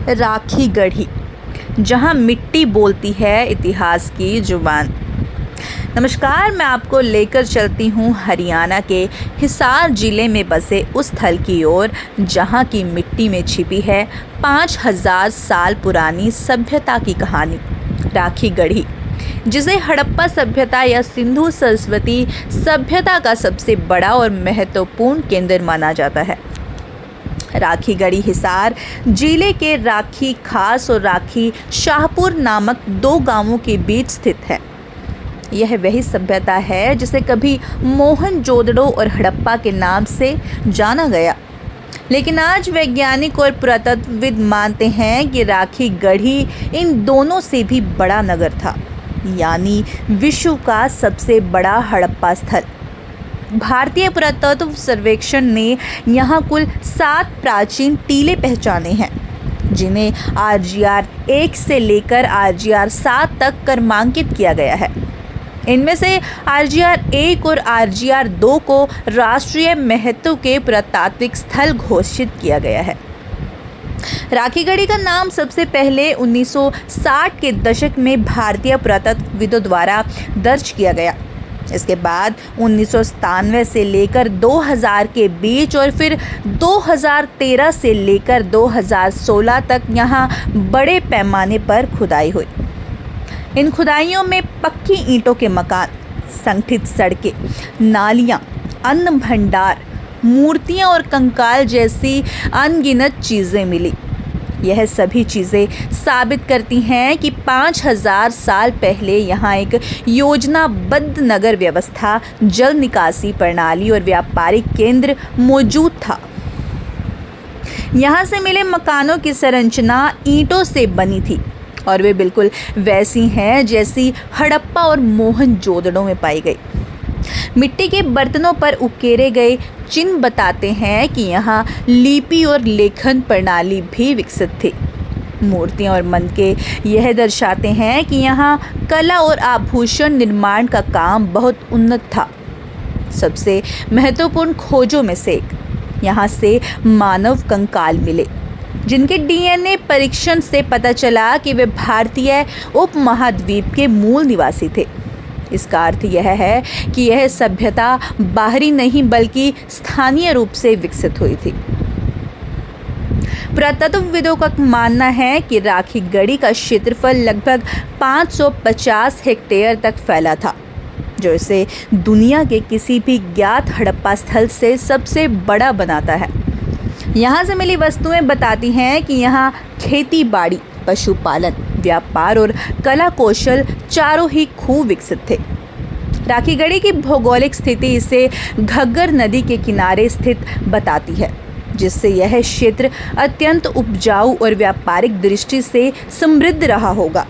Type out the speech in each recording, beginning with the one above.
राखी गढ़ी, जहां मिट्टी बोलती है इतिहास की जुबान। नमस्कार, मैं आपको लेकर चलती हूं हरियाणा के हिसार जिले में बसे उस स्थल की ओर जहां की मिट्टी में छिपी है 5000 साल पुरानी सभ्यता की कहानी, राखी गढ़ी, जिसे हड़प्पा सभ्यता या सिंधु सरस्वती सभ्यता का सबसे बड़ा और महत्वपूर्ण केंद्र माना जाता है। राखी गढ़ी हिसार जिले के राखी खास और राखी शाहपुर नामक दो गांवों के बीच स्थित है। यह वही सभ्यता है जिसे कभी मोहनजोदड़ो और हड़प्पा के नाम से जाना गया, लेकिन आज वैज्ञानिक और पुरातत्वविद मानते हैं कि राखी गढ़ी इन दोनों से भी बड़ा नगर था, यानी विश्व का सबसे बड़ा हड़प्पा स्थल। भारतीय पुरातत्व सर्वेक्षण ने यहाँ कुल 7 प्राचीन टीले पहचाने हैं, जिन्हें RGR 1 से लेकर RGR 7 तक क्रमांकित किया गया है। इनमें से RGR 1 और RGR 2 को राष्ट्रीय महत्व के पुरातात्विक स्थल घोषित किया गया है। राखी गढ़ी का नाम सबसे पहले 1960 के दशक में भारतीय पुरातत्वविदों द्वारा दर्ज किया गया। इसके बाद 1997 से लेकर 2000 के बीच और फिर 2013 से लेकर 2016 तक यहाँ बड़े पैमाने पर खुदाई हुई। इन खुदाइयों में पक्की ईंटों के मकान, संगठित सड़कें, नालियाँ, अन्न भंडार, मूर्तियाँ और कंकाल जैसी अनगिनत चीज़ें मिली। यह सभी चीज़ें साबित करती हैं कि 5000 साल पहले यहाँ एक योजनाबद्ध नगर व्यवस्था, जल निकासी प्रणाली और व्यापारिक केंद्र मौजूद था। यहाँ से मिले मकानों की संरचना ईंटों से बनी थी और वे बिल्कुल वैसी हैं जैसी हड़प्पा और मोहनजोदड़ो में पाई गई। मिट्टी के बर्तनों पर उकेरे गए चिन्ह बताते हैं कि यहाँ लिपि और लेखन प्रणाली भी विकसित थी। मूर्तियाँ और मनके यह दर्शाते हैं कि यहाँ कला और आभूषण निर्माण का काम बहुत उन्नत था। सबसे महत्वपूर्ण खोजों में से एक, यहाँ से मानव कंकाल मिले, जिनके DNA परीक्षण से पता चला कि वे भारतीय उपमहाद्वीप के मूल निवासी थे। इसका अर्थ यह है कि यह सभ्यता बाहरी नहीं बल्कि स्थानीय रूप से विकसित हुई थी। पुरातत्वविदों का मानना है कि राखी गढ़ी का क्षेत्रफल लगभग 550 हेक्टेयर तक फैला था, जो इसे दुनिया के किसी भी ज्ञात हड़प्पा स्थल से सबसे बड़ा बनाता है। यहाँ से मिली वस्तुएं बताती हैं कि यहाँ खेती बाड़ी, पशुपालन, व्यापार और कला कौशल चारों ही खूब विकसित थे। राखी गढ़ी की भौगोलिक स्थिति इसे घग्गर नदी के किनारे स्थित बताती है, जिससे यह क्षेत्र अत्यंत उपजाऊ और व्यापारिक दृष्टि से समृद्ध रहा होगा।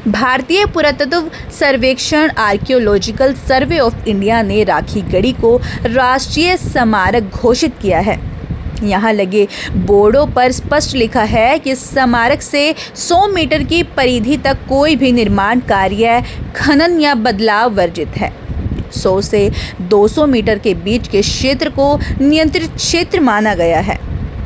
भारतीय पुरातत्व सर्वेक्षण आर्कियोलॉजिकल सर्वे ऑफ इंडिया ने राखी गढ़ी को राष्ट्रीय स्मारक घोषित किया है। यहाँ लगे बोर्डों पर स्पष्ट लिखा है कि स्मारक से 100 मीटर की परिधि तक कोई भी निर्माण कार्य, खनन या बदलाव वर्जित है। 100 से 200 मीटर के बीच के क्षेत्र को नियंत्रित क्षेत्र माना गया है,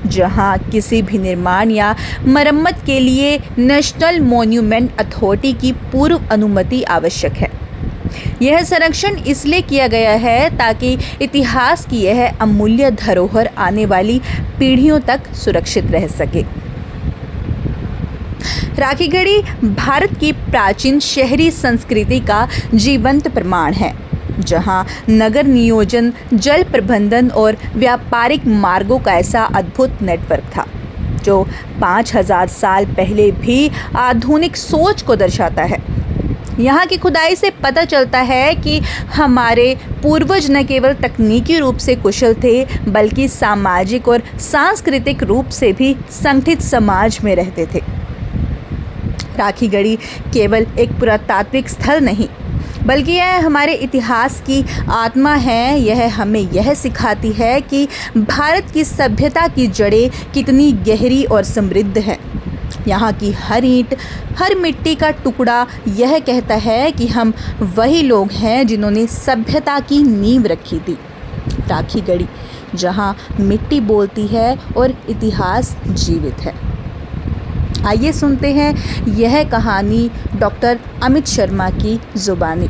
जहां किसी भी निर्माण या मरम्मत के लिए नेशनल मॉन्यूमेंट अथॉरिटी की पूर्व अनुमति आवश्यक है। यह संरक्षण इसलिए किया गया है ताकि इतिहास की यह अमूल्य धरोहर आने वाली पीढ़ियों तक सुरक्षित रह सके। राखी गढ़ी भारत की प्राचीन शहरी संस्कृति का जीवंत प्रमाण है, जहां नगर नियोजन, जल प्रबंधन और व्यापारिक मार्गों का ऐसा अद्भुत नेटवर्क था, जो 5000 साल पहले भी आधुनिक सोच को दर्शाता है। यहाँ की खुदाई से पता चलता है कि हमारे पूर्वज न केवल तकनीकी रूप से कुशल थे, बल्कि सामाजिक और सांस्कृतिक रूप से भी संगठित समाज में रहते थे। राखी गढ़ी केवल एक पुरातात्विक स्थल नहीं, बल्कि यह हमारे इतिहास की आत्मा है। यह हमें यह सिखाती है कि भारत की सभ्यता की जड़ें कितनी गहरी और समृद्ध हैं। यहाँ की हर ईंट, हर मिट्टी का टुकड़ा यह कहता है कि हम वही लोग हैं जिन्होंने सभ्यता की नींव रखी थी। राखी गढ़ी जहां मिट्टी बोलती है और इतिहास जीवित है। आइए सुनते हैं यह कहानी डॉक्टर अमित शर्मा की ज़ुबानी।